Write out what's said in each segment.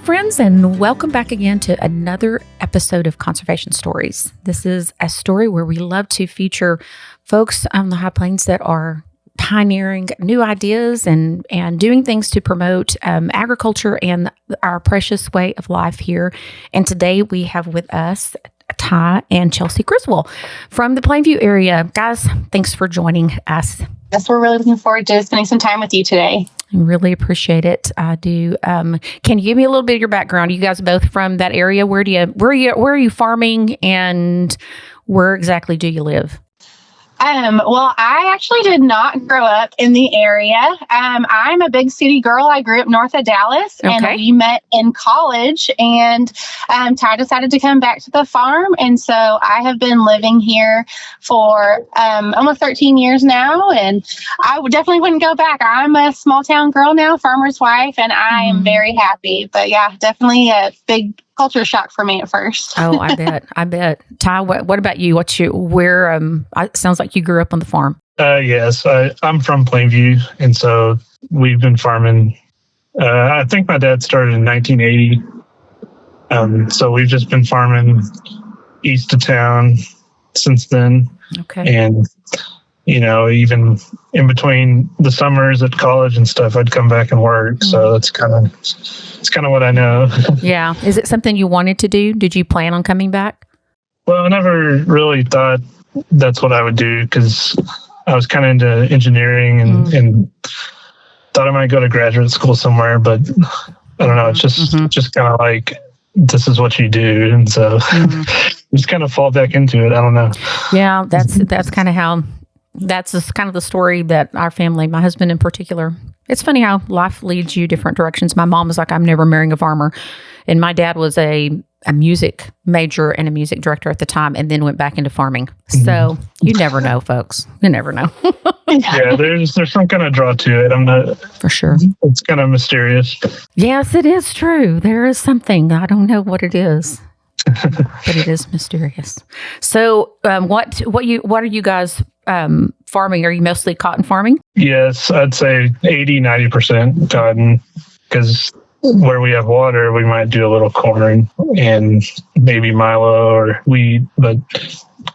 friends, and welcome back again to another episode of Conservation Stories. This is a story where we love to feature folks on the High Plains that are pioneering new ideas and doing things to promote agriculture and our precious way of life here. And today we have with us Ty and Chelsea Criswell from the Plainview area. Guys, thanks for joining us. Yes, we're really looking forward to spending some time with you today. I really appreciate it. I do. Can you give me a little bit of your background? You guys both from that area. Where are you farming, and where exactly do you live? Well, I actually did not grow up in the area. I'm a big city girl. I grew up north of Dallas, and we met in college, and Ty decided to come back to the farm. And so I have been living here for almost 13 years now, and I definitely wouldn't go back. I'm a small town girl now, farmer's wife, and I am very happy. But yeah, definitely a big culture shock for me at first. Oh, I bet. Ty, what about you? It sounds like you grew up on the farm. Yes, I'm from Plainview, and so we've been farming. I think my dad started in 1980. So we've just been farming east of town since then. Okay. And, even in between the summers at college and stuff, I'd come back and work. So that's kind of what I know. Yeah. Is it something you wanted to do? Did you plan on coming back? Well, I never really thought that's what I would do, because I was kind of into engineering and thought I might go to graduate school somewhere, but I don't know. It's just kind of like, this is what you do. And so just kind of fall back into it. I don't know. Yeah. That's kind of that's just kind of the story that our family, my husband in particular. It's funny how life leads you different directions. My mom was like, I'm never marrying a farmer. And my dad was a music major and a music director at the time, and then went back into farming. So you never know, folks. You never know. Yeah, there's some kind of draw to it. I'm not for sure. It's kind of mysterious. Yes, it is true. There is something. I don't know what it is, but it is mysterious. So, what are you guys farming? Are you mostly cotton farming? Yes, I'd say 80-90% cotton, because where we have water, we might do a little corn and maybe milo or wheat, but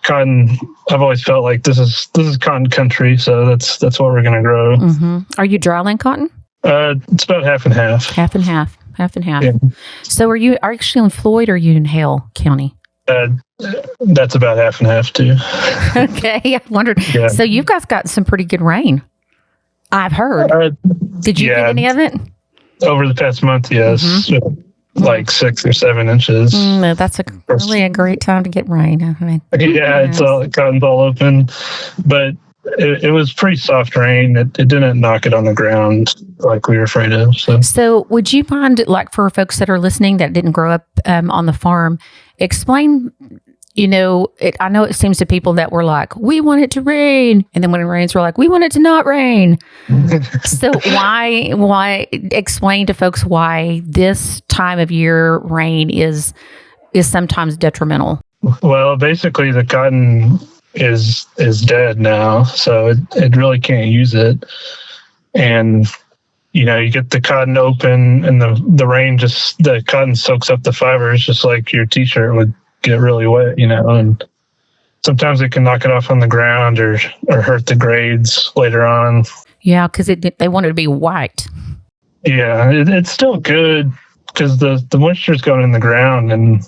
cotton, I've always felt like this is cotton country, so that's what we're going to grow. Are you dryland cotton? It's about half and half. Half and half. Yeah. So are you actually in Floyd, or are you in Hale County? That's about half and half too. Okay, I wondered. Yeah. So you guys got some pretty good rain, I've heard. Did you get any of it? Over the past month, yes. Like 6 or 7 inches. That's really a great time to get rain. It's all, cotton's all open, but it was pretty soft rain. It didn't knock it on the ground like we were afraid of. So would you mind, like, for folks that are listening that didn't grow up on the farm, explain, I know it seems to people that were like, we want it to rain. And then when it rains, we're like, we want it to not rain. So why explain to folks why this time of year rain is sometimes detrimental? Well, basically the cotton is dead now, so it really can't use it. And you get the cotton open, and the rain the cotton soaks up the fibers, just like your t-shirt would get really wet, and sometimes it can knock it off on the ground or hurt the grades later on. Yeah, because they want it to be white. Yeah, it's still good because the moisture's going in the ground and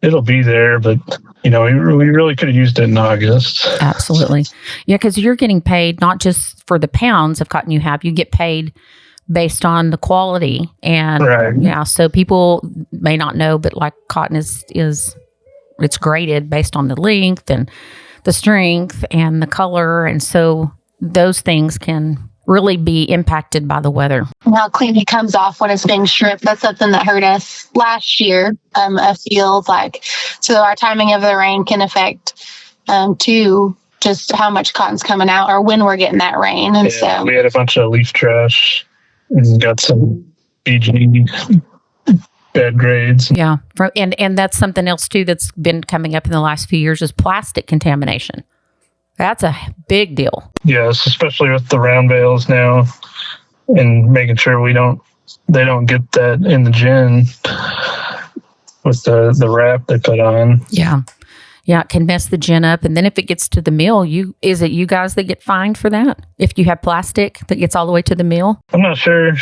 it'll be there, but we really could have used it in August. Absolutely. Yeah, because you're getting paid not just for the pounds of cotton you have, you get paid based on the quality. And so people may not know, but like cotton is it's graded based on the length and the strength and the color. And so those things can really be impacted by the weather. How clean it comes off when it's being stripped. That's something that hurt us last year. I feel like, so our timing of the rain can affect too, just how much cotton's coming out or when we're getting that rain. And so we had a bunch of leaf trash and got some BG bad grades. Yeah. And that's something else too that's been coming up in the last few years is plastic contamination. That's a big deal. Yes, especially with the round bales now, and making sure we don't they don't get that in the gin with the wrap they put on. Yeah. Yeah, it can mess the gin up. And then if it gets to the mill, is it you guys that get fined for that? If you have plastic that gets all the way to the mill? I'm not sure.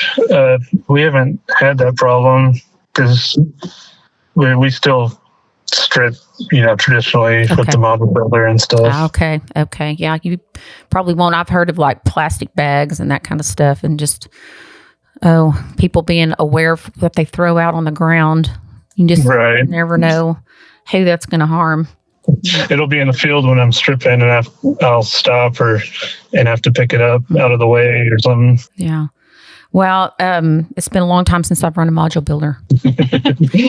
We haven't had that problem because we still strip, traditionally with the model builder and stuff. Okay. Yeah, you probably won't. I've heard of like plastic bags and that kind of stuff, and just people being aware of what they throw out on the ground. You just never know who that's going to harm. It'll be in the field when I'm stripping, and I'll stop and have to pick it up out of the way or something. Yeah. Well, it's been a long time since I've run a module builder.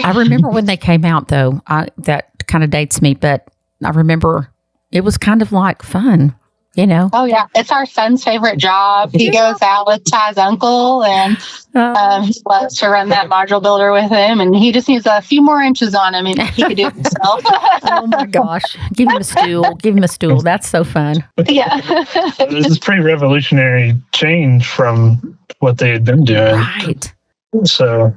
I remember when they came out, though. That kind of dates me, but I remember it was kind of like fun, Oh, yeah. It's our son's favorite job. He goes out with Ty's uncle, and he loves to run that module builder with him. And he just needs a few more inches on him, and he could do it himself. Oh, my gosh. Give him a stool. That's so fun. Yeah. This is pretty revolutionary change from what they had been doing. Right. So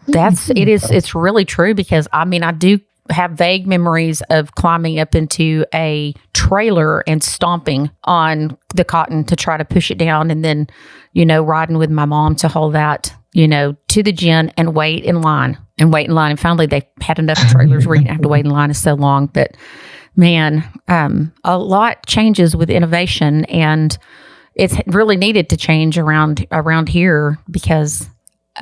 it's really true, because I do have vague memories of climbing up into a trailer and stomping on the cotton to try to push it down, and then, riding with my mom to haul that, to the gin and wait in line. And finally they had enough trailers where you didn't have to wait in line so long. But man, a lot changes with innovation, and it's really needed to change around here because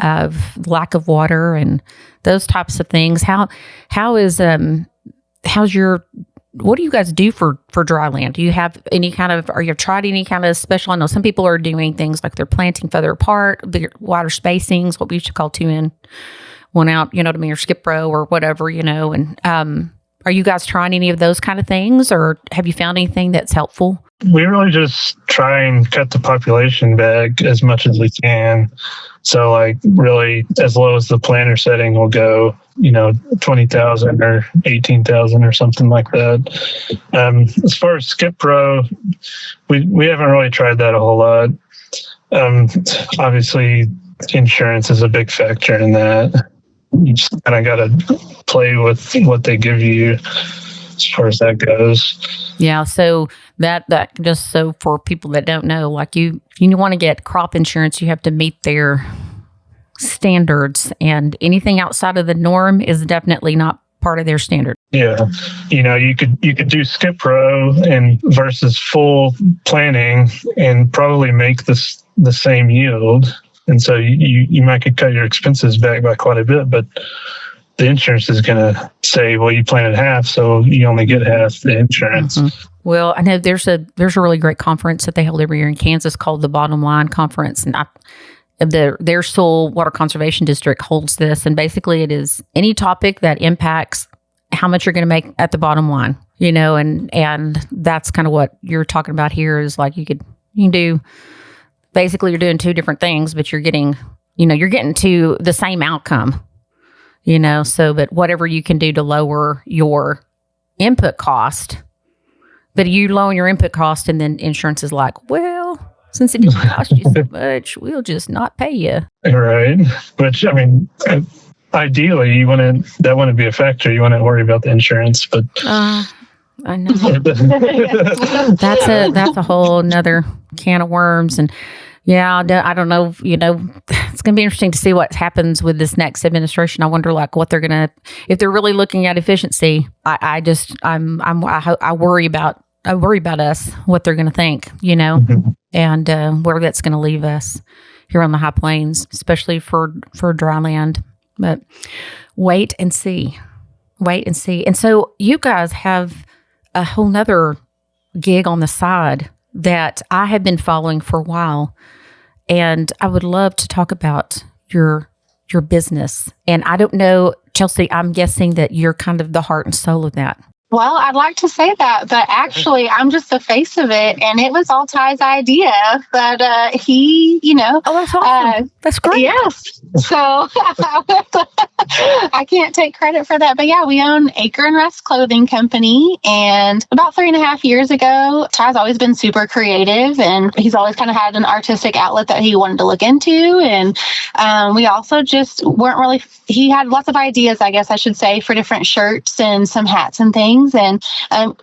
of lack of water and those types of things. What do you guys do for dry land? Do you have are you tried any kind of special? I know some people are doing things like they're planting further apart, bigger, wider spacings, what we used to call 2 in, 1 out, or skip row or whatever, and are you guys trying any of those kind of things, or have you found anything that's helpful? We really just try and cut the population back as much as we can. So really as low as the planter setting will go, 20,000 or 18,000 or something like that. As far as skip row, we haven't really tried that a whole lot. Obviously insurance is a big factor in that. You just kind of got to play with what they give you as far as that goes. Yeah, so that just so for people that don't know, you want to get crop insurance, you have to meet their standards, and anything outside of the norm is definitely not part of their standard. Yeah, you could do skip row and versus full planting and probably make the same yield, and so you might could cut your expenses back by quite a bit, but the insurance is going to say, well, you planted half, so you only get half the insurance. Mm-hmm. Well, I know there's a really great conference that they hold every year in Kansas called the Bottom Line Conference, and their Soil Water Conservation District holds this, and basically it is any topic that impacts how much you're going to make at the bottom line, and that's kind of what you're talking about here is you can do, basically you're doing 2 different things, but you're getting to the same outcome. But whatever you can do to lower your input cost, but you lower your input cost and then insurance is like, well, since it didn't cost you so much, we'll just not pay you. Right. Which, ideally that wouldn't be a factor. You wouldn't worry about the insurance, but I know. That's a whole nother can of worms. And yeah, I don't know, it's going to be interesting to see what happens with this next administration. I wonder what they're going to, if they're really looking at efficiency. I worry about us, what they're going to think, mm-hmm. and where that's going to leave us here on the high plains, especially for dry land. But wait and see. And so you guys have a whole nother gig on the side that I have been following for a while. And I would love to talk about your business. And I don't know, Chelsea, I'm guessing that you're kind of the heart and soul of that. Well, I'd like to say that, but actually, I'm just the face of it, and it was all Ty's idea. But he, oh, that's awesome. That's great. Yes. So I can't take credit for that. But yeah, we own Acre Rust clothing company, and about 3.5 years ago, Ty's always been super creative, and he's always kind of had an artistic outlet that he wanted to look into. And we also just weren't really. He had lots of ideas, I guess I should say, for different shirts and some hats and things. And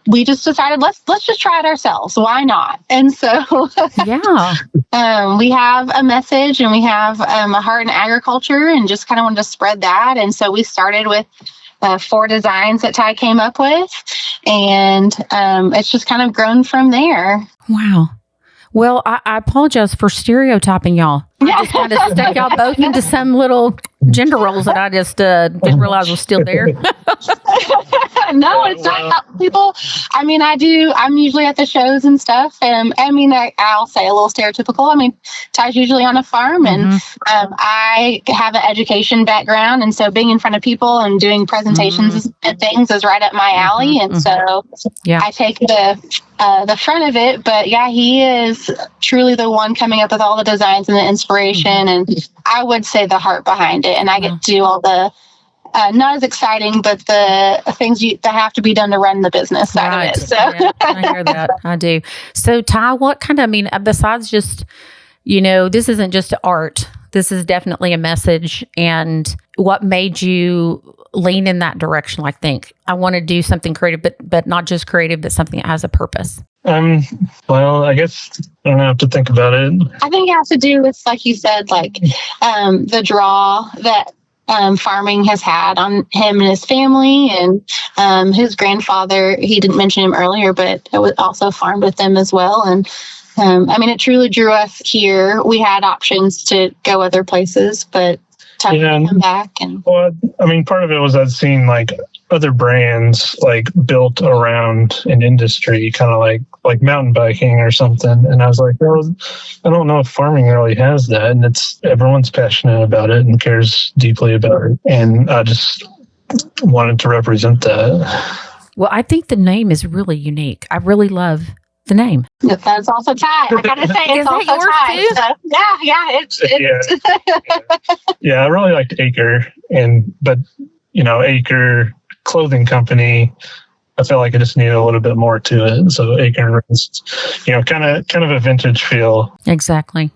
we just decided let's just try it ourselves. Why not? And so we have a message, and we have a heart in agriculture, and just kind of wanted to spread that. And so we started with 4 designs that Ty came up with, and it's just kind of grown from there. Wow. Well, I apologize for stereotyping y'all. I just kind of stuck y'all both into some little gender roles that I just didn't realize was still there. No, it's not people. I mean, I'm usually at the shows and stuff. And I mean, I'll say a little stereotypical. I mean, Ty's usually on a farm, and I have an education background. And so being in front of people and doing presentations and things is right up my alley. And so I take the front of it. But yeah, he is truly the one coming up with all the designs and the inspiration. And I would say the heart behind it. And I get to do all the not as exciting, but the things that have to be done to run the business side of it. So I hear that. I do. So Ty, what kind of, besides just, this isn't just art, this is definitely a message. And what made you lean in that direction? Like, think, I want to do something creative, but not just creative, but something that has a purpose. Well, I guess I don't have to think about it. I think it has to do with, like you said, like the draw that farming has had on him and his family, and his grandfather, he didn't mention him earlier, but it was also farmed with them as well. And it truly drew us here. We had options to go other places, but time to come back. And part of it was I'd seen like other brands like built around an industry, kind of like mountain biking or something. And I was like, well, I don't know if farming really has that. And everyone's passionate about it and cares deeply about it. And I just wanted to represent that. Well, I think the name is really unique. I really love the name. That's also Ty. I gotta say, it's also Ty. So, yeah, I really liked Acre, but Acre Clothing Company, I felt like I just needed a little bit more to it. So Acre Rust, kind of a vintage feel. Exactly.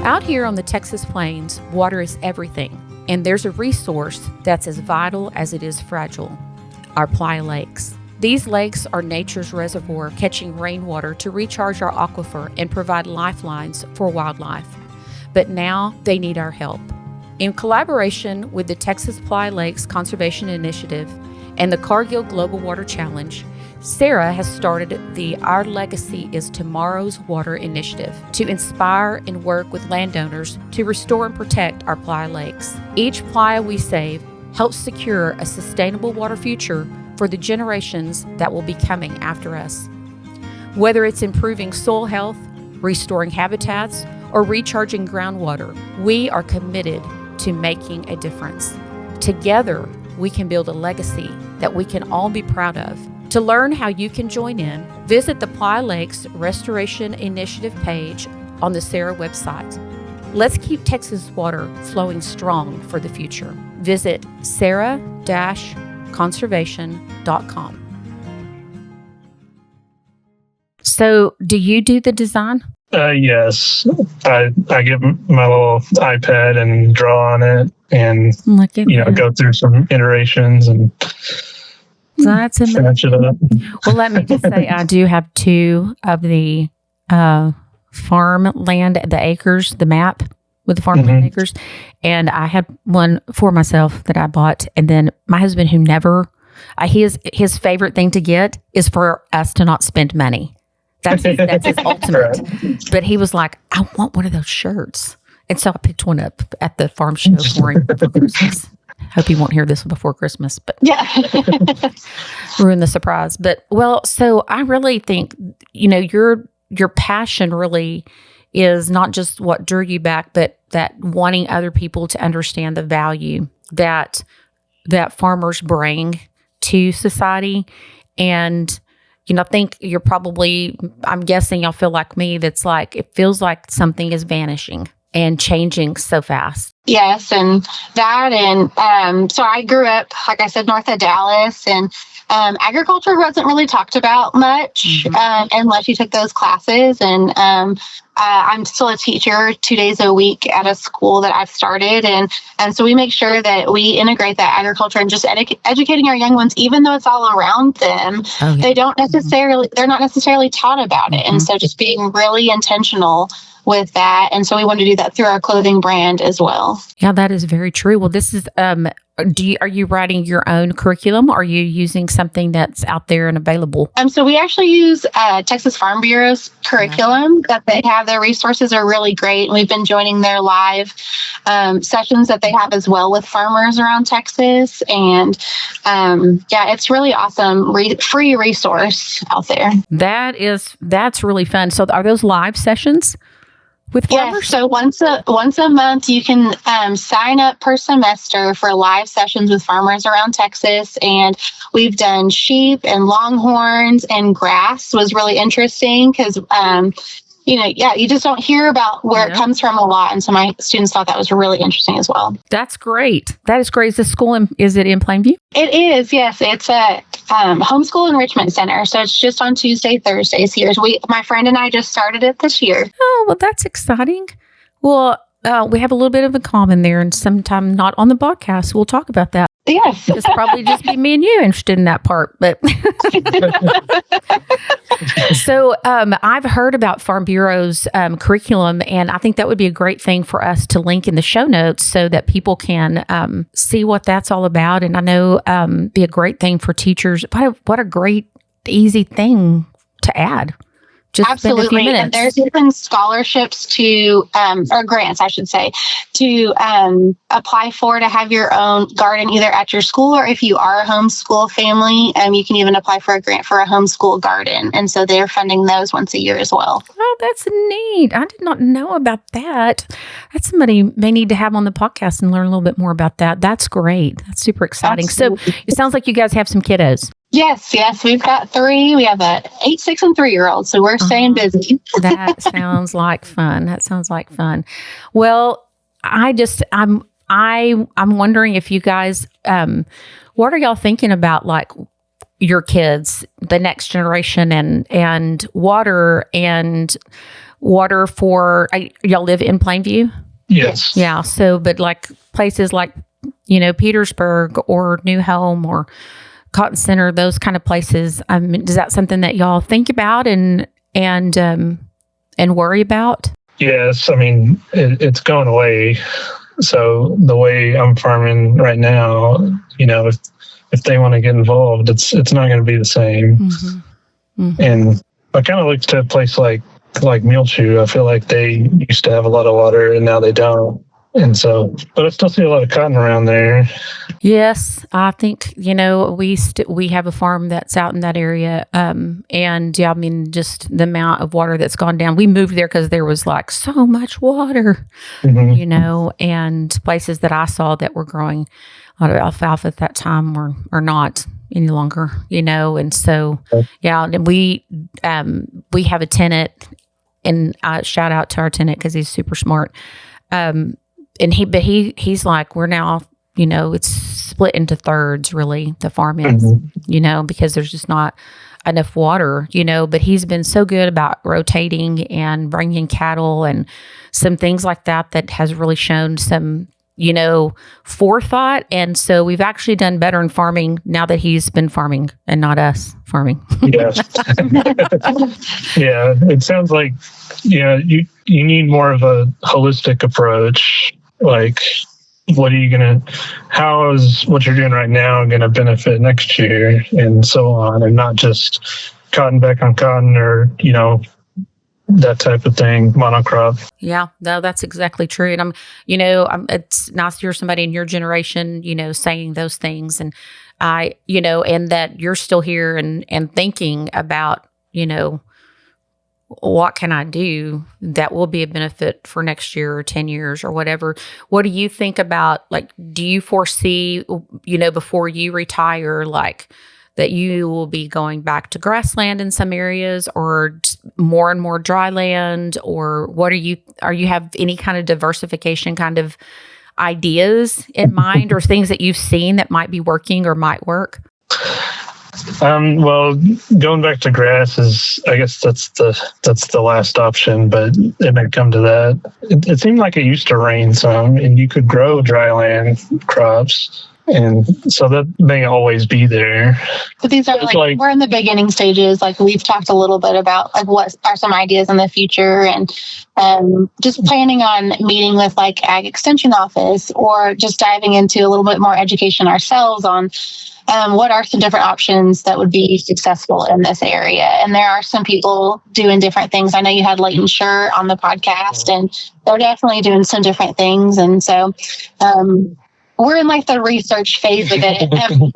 Out here on the Texas plains, water is everything, and there's a resource that's as vital as it is fragile: our playa lakes. These lakes are nature's reservoir, catching rainwater to recharge our aquifer and provide lifelines for wildlife. But now they need our help. In collaboration with the Texas Playa Lakes Conservation Initiative and the Cargill Global Water Challenge, Sarah has started the Our Legacy is Tomorrow's Water initiative to inspire and work with landowners to restore and protect our playa lakes. Each playa we save helps secure a sustainable water future for the generations that will be coming after us. Whether it's improving soil health, restoring habitats, or recharging groundwater, we are committed to making a difference. Together, we can build a legacy that we can all be proud of. To learn how you can join in, visit the Playa Lakes Restoration Initiative page on the Sarah website. Let's keep Texas water flowing strong for the future. Visit sarah-conservation.com. So, do you do the design? Yes. I get my little iPad and draw on it and go through some iterations and that's amazing. Well, let me just say, I do have 2 of the farmland, the acres, the map with the farmland acres. And I had one for myself that I bought. And then my husband, who never, his favorite thing to get is for us to not spend money. That's his ultimate. But he was like, I want one of those shirts. And so I picked one up at the farm show for him for Christmas. Hope you won't hear this before Christmas, but yeah. ruin the surprise. But so I really think, your passion really is not just what drew you back, but that wanting other people to understand the value that farmers bring to society. And, I think I'm guessing y'all feel like me, that's like, it feels like something is vanishing and changing so fast. Yes, and that, and so I grew up, like I said, north of Dallas, and agriculture wasn't really talked about much unless you took those classes. And I'm still a teacher 2 days a week at a school that I've started, and so we make sure that we integrate that agriculture and just educating our young ones, even though it's all around them. They're not necessarily taught about it, and so just being really intentional with that. And so we want to do that through our clothing brand as well. Yeah, that is very true. Well, this is, are you writing your own curriculum? Or are you using something that's out there and available? So we actually use Texas Farm Bureau's curriculum that they have. Their resources are really great. And we've been joining their live sessions that they have as well with farmers around Texas. And it's really awesome, free resource out there. That's really fun. So are those live sessions with farmers? Yes, so once a month you can sign up per semester for live sessions with farmers around Texas, and we've done sheep and longhorns, and grass was really interesting because you just don't hear about where it comes from a lot, and so my students thought that was really interesting as well. That's great. That is great. Is the school is it in Plainview? It is, yes. It's a homeschool enrichment center, so it's just on Tuesday, Thursdays here. My friend and I just started it this year. Oh, well, that's exciting. Well, we have a little bit of a common there, and sometime not on the podcast, we'll talk about that. Yes. It's probably just be me and you interested in that part. But so I've heard about Farm Bureau's curriculum, and I think that would be a great thing for us to link in the show notes so that people can see what that's all about. And I know be a great thing for teachers. What a great, easy thing to add. Just absolutely. Spend a few minutes. And there's even scholarships or grants, I should say, to apply for to have your own garden either at your school, or if you are a homeschool family, you can even apply for a grant for a homeschool garden. And so they're funding those once a year as well. Oh, that's neat. I did not know about that. That's somebody may need to have on the podcast and learn a little bit more about that. That's great. That's super exciting. Absolutely. So it sounds like you guys have some kiddos. Yes. We've got 3. We have a 8, 6, and 3-year-old, so we're staying busy. That sounds like fun. Well, I'm wondering if you guys, what are y'all thinking about, like your kids, the next generation, and water for y'all live in Plainview? Yes. Yeah. So, but like places like Petersburg or New Home or Cotton Center, those kind of places. Is that something that y'all think about and worry about? Yes, I mean it's going away. So the way I'm farming right now, if they want to get involved, it's not going to be the same. Mm-hmm. Mm-hmm. And I kind of looked at a place like Muleshoe. I feel like they used to have a lot of water and now they don't. And so, but I still see a lot of cotton around there. Yes, I think, we have a farm that's out in that area. And yeah, I mean, just the amount of water that's gone down. We moved there because there was like so much water, and places that I saw that were growing a lot of alfalfa at that time are not any longer, and so, yeah, and we have a tenant, and shout out to our tenant because he's super smart. And he's like, we're now, it's split into thirds, really, the farm is, because there's just not enough water, but he's been so good about rotating and bringing cattle and some things like that has really shown some, forethought. And so we've actually done better in farming now that he's been farming and not us farming. Yes. Yeah. It sounds like, you need more of a holistic approach. Like, how is what you're doing right now going to benefit next year and so on, and not just cotton back on cotton or, that type of thing, monocrop. Yeah, no, that's exactly true. And it's nice to hear somebody in your generation, saying those things. And and that you're still here and thinking about, what can I do that will be a benefit for next year or 10 years or whatever. What do you think about, do you foresee, before you retire, that you will be going back to grassland in some areas or more and more dry land? Or what are you have any kind of diversification kind of ideas in mind or things that you've seen that might be working or might work? Well, going back to grass is, I guess that's the last option, but it may come to that. It seemed like it used to rain some and you could grow dry land crops. And so that may always be there. But these are we're in the beginning stages. We've talked a little bit about what are some ideas in the future, and just planning on meeting with Ag Extension Office, or just diving into a little bit more education ourselves on what are some different options that would be successful in this area. And there are some people doing different things. I know you had Leighton Scher on the podcast, and they're definitely doing some different things. And so we're in the research phase of it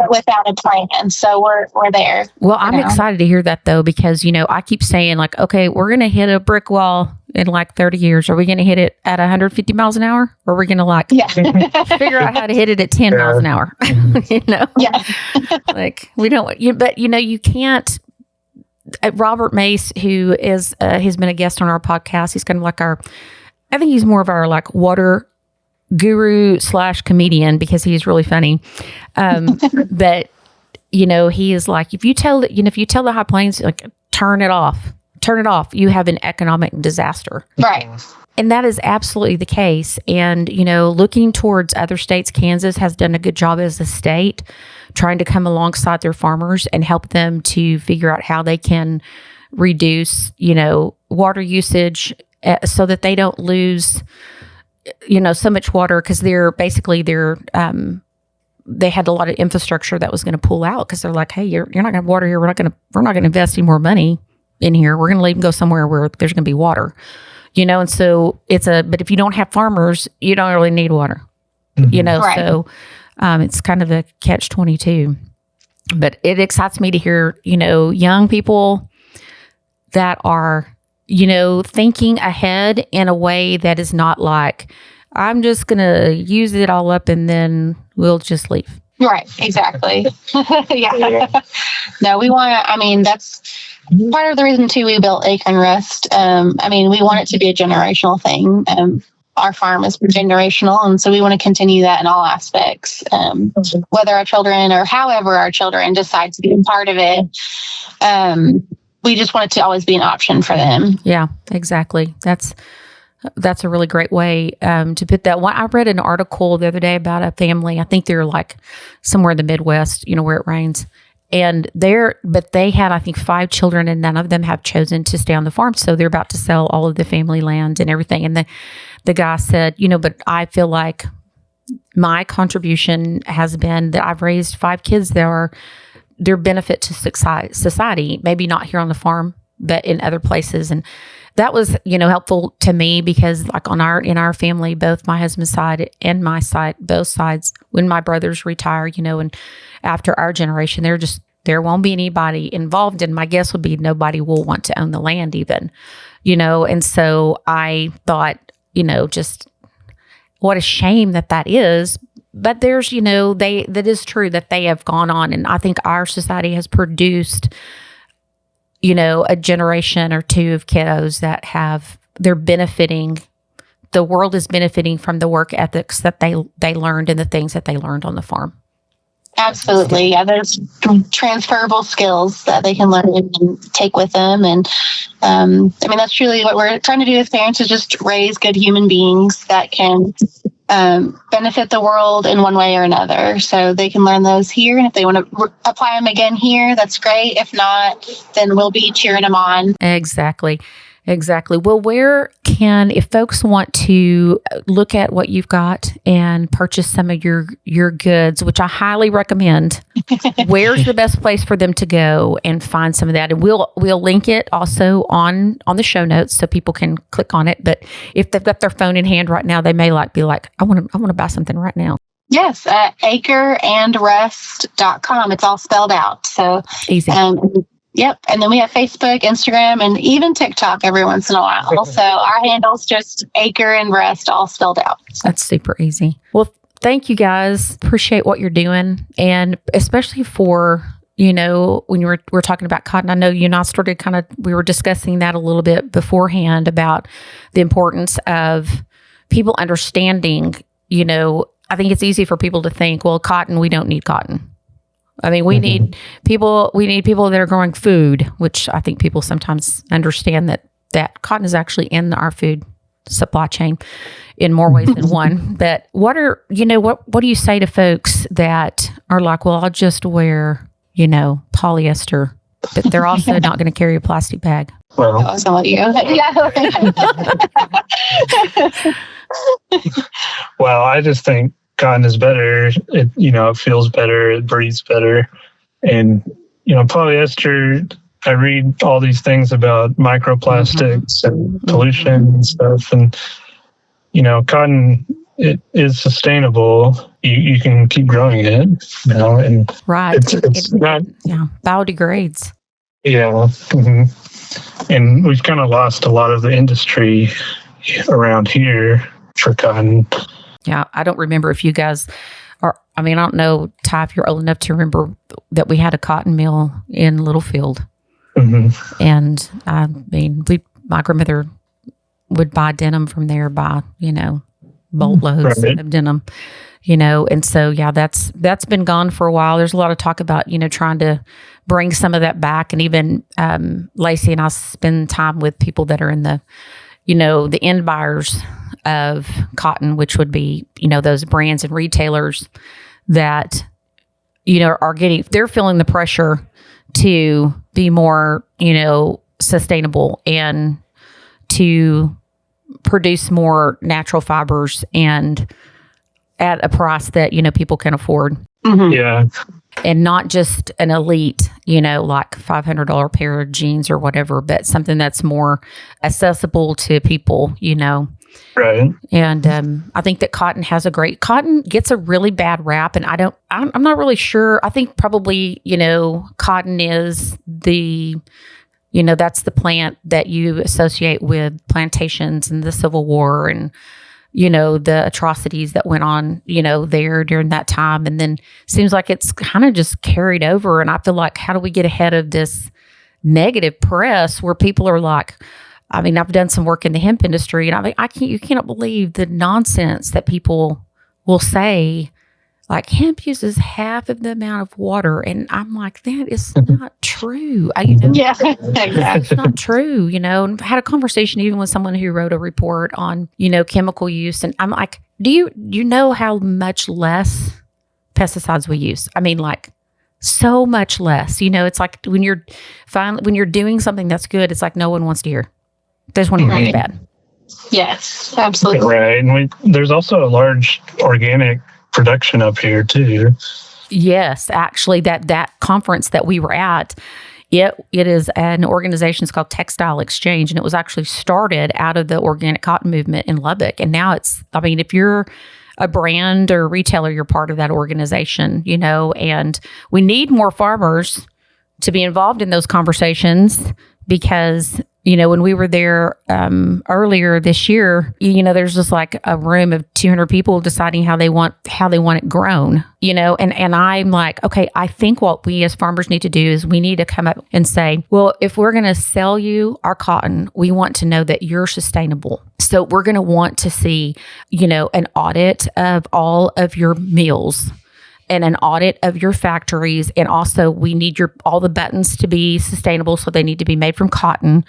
without a plan. So we're there. Well, I'm excited to hear that though, because, I keep saying okay, we're going to hit a brick wall in 30 years. Are we going to hit it at 150 miles an hour? Or are we going to figure out how to hit it at 10 miles an hour? Yeah. We don't, but you can't. Robert Mace, who is, he's been a guest on our podcast. He's kind of I think he's more of our water guru / comedian, because he's really funny. But he is if you tell the High Plains, turn it off, you have an economic disaster. Right. And that is absolutely the case. And, looking towards other states, Kansas has done a good job as a state trying to come alongside their farmers and help them to figure out how they can reduce, water usage so that they don't lose so much water, because they had a lot of infrastructure that was going to pull out, because they're hey, you're not going to have water here. We're not going to invest any more money in here. We're going to leave and go somewhere where there's going to be water, and so but if you don't have farmers, you don't really need water, right. So it's kind of a catch-22, but it excites me to hear, young people that are thinking ahead in a way that is not I'm just going to use it all up and then we'll just leave. Right. Exactly. Yeah. No, we want to, that's part of the reason too, we built Acre Rust. We want it to be a generational thing. Our farm is generational. And so we want to continue that in all aspects, whether our children or however our children decide to be a part of it. We just want it to always be an option for them. Yeah, exactly. That's a really great way to put that. I read an article the other day about a family. I think they're somewhere in the Midwest, where it rains. And they had, I think, 5 children, and none of them have chosen to stay on the farm. So they're about to sell all of the family land and everything. And the guy said, but I feel like my contribution has been that I've raised 5 kids that are their benefit to society, maybe not here on the farm, but in other places. And that was, helpful to me, because in our family, both my husband's side and my side, both sides, when my brothers retire, and after our generation, there won't be anybody involved. And my guess would be nobody will want to own the land even, and so I thought, just what a shame that is. But there's, that is true that they have gone on. And I think our society has produced, a generation or two of kiddos that they're benefiting. The world is benefiting from the work ethics that they learned and the things that they learned on the farm. Absolutely. Yeah, there's transferable skills that they can learn and take with them. And that's truly what we're trying to do as parents, is just raise good human beings that can benefit the world in one way or another. So they can learn those here. And if they want to apply them again here, that's great. If not, then we'll be cheering them on. Exactly. Exactly. Well, if folks want to look at what you've got and purchase some of your goods, which I highly recommend, where's the best place for them to go and find some of that? And we'll link it also on the show notes so people can click on it. But if they've got their phone in hand right now, they may be like, I want to buy something right now. Yes, acreandrust.com. It's all spelled out. So easy. Yep. And then we have Facebook, Instagram, and even TikTok every once in a while. So our handle's just Acre and Rust, all spelled out. That's super easy. Well, thank you guys. Appreciate what you're doing. And especially for, when we're talking about cotton, I know you and I started we were discussing that a little bit beforehand about the importance of people understanding, I think it's easy for people to think, well, cotton, we don't need cotton. I mean, we need people that are growing food, which I think people sometimes understand that cotton is actually in our food supply chain in more ways than one. But what do you say to folks that are like, well, I'll just wear, polyester, but they're also not going to carry a plastic bag? Well, I was going to let you. Well, I just think cotton is better. It feels better. It breathes better. And, polyester, I read all these things about microplastics and pollution and stuff. And, cotton, it is sustainable. You can keep growing it, and right. It's not, biodegrades. Yeah. Mm-hmm. And we've kind of lost a lot of the industry around here for cotton. Yeah, I don't remember if you guys I don't know, Ty, if you're old enough to remember that we had a cotton mill in Littlefield. Mm-hmm. And my grandmother would buy denim from there by, boatloads of denim, and so, that's been gone for a while. There's a lot of talk about, trying to bring some of that back. And even Lacey and I spend time with people that are in the end buyers of cotton, which would be, those brands and retailers that, they're feeling the pressure to be more, sustainable and to produce more natural fibers and at a price that, people can afford. Mm-hmm. Yeah. And not just an elite, like $500 pair of jeans or whatever, but something that's more accessible to people, Right. And I think that cotton gets a really bad rap, and I'm not really sure. I think probably, cotton is that's the plant that you associate with plantations and the Civil War and, the atrocities that went on, there during that time. And then seems like it's kind of just carried over. And I feel like, how do we get ahead of this negative press where people are like, I've done some work in the hemp industry, and you cannot believe the nonsense that people will say, like, hemp uses half of the amount of water. And I'm like, that is not true. Yeah, it's not true, And I had a conversation even with someone who wrote a report on, chemical use. And I'm like, do you know how much less pesticides we use? So much less, it's like when you're doing something that's good, it's like no one wants to hear. They just want to hear it's bad. Yes, absolutely. Right. And there's also a large organic production up here too. Yes, actually, that conference that we were at, it is an organization. It's called Textile Exchange, and it was actually started out of the organic cotton movement in Lubbock. And now if you're a brand or retailer, you're part of that organization, and we need more farmers to be involved in those conversations because, when we were there earlier this year, there's just like a room of 200 people deciding how they want it grown, and I'm like, okay, I think what we as farmers need to do is we need to come up and say, well, if we're going to sell you our cotton, we want to know that you're sustainable. So we're going to want to see, an audit of all of your mills and an audit of your factories. And also we need all the buttons to be sustainable. So they need to be made from cotton.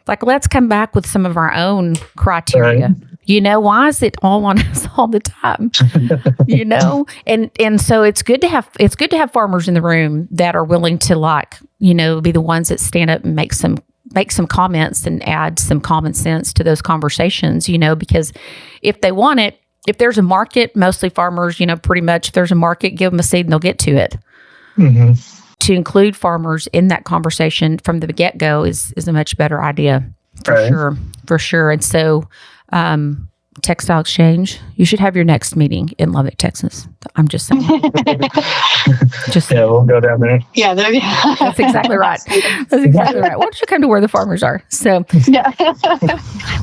Like, let's come back with some of our own criteria. Right. Why is it all on us all the time? And so it's good to have farmers in the room that are willing to be the ones that stand up and make some make some comments and add some common sense to those conversations, because if they want it, if there's a market, mostly farmers, pretty much if there's a market, give them a seed and they'll get to it. Mm-hmm. To include farmers in that conversation from the get-go is a much better idea for sure. And so, textile exchange, you should have your next meeting in Lubbock, Texas. I'm just saying. We'll go down there. Yeah, that's exactly right. That's exactly right. Why don't you come to where the farmers are? So,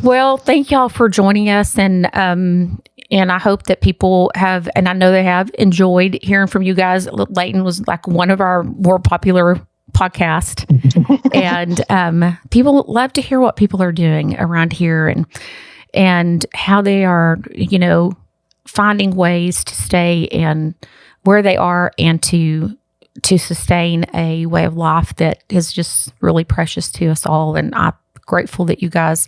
well, thank y'all for joining us, and I hope that people have, and I know they have, enjoyed hearing from you guys. Layton was like one of our more popular podcasts, and people love to hear what people are doing around here and how they are, finding ways to stay in where they are and to sustain a way of life that is just really precious to us all. And I'm grateful that you guys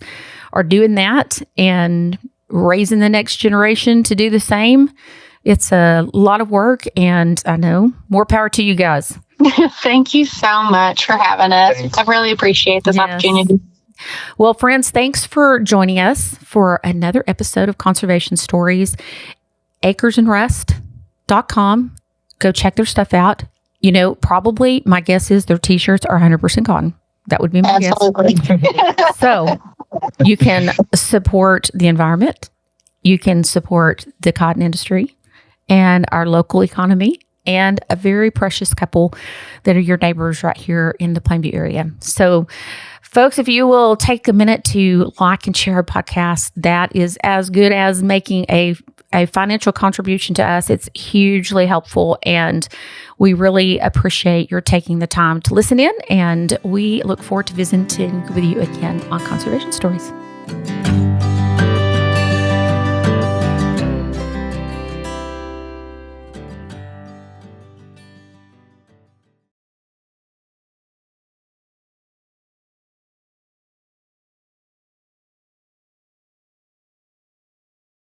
are doing that and raising the next generation to do the same. It's a lot of work, and I know more power to you guys. Thank you so much for having us. Thanks. I really appreciate this opportunity. Well, friends, thanks for joining us for another episode of Conservation Stories. acresandrust.com. Go check their stuff out. Probably my guess is their t-shirts are 100% cotton. That would be my guess. So you can support the environment. You can support the cotton industry and our local economy and a very precious couple that are your neighbors right here in the Plainview area. So, folks, if you will take a minute to like and share our podcast, that is as good as making a financial contribution to us. It's hugely helpful, and we really appreciate your taking the time to listen in, and we look forward to visiting with you again on Conservation Stories.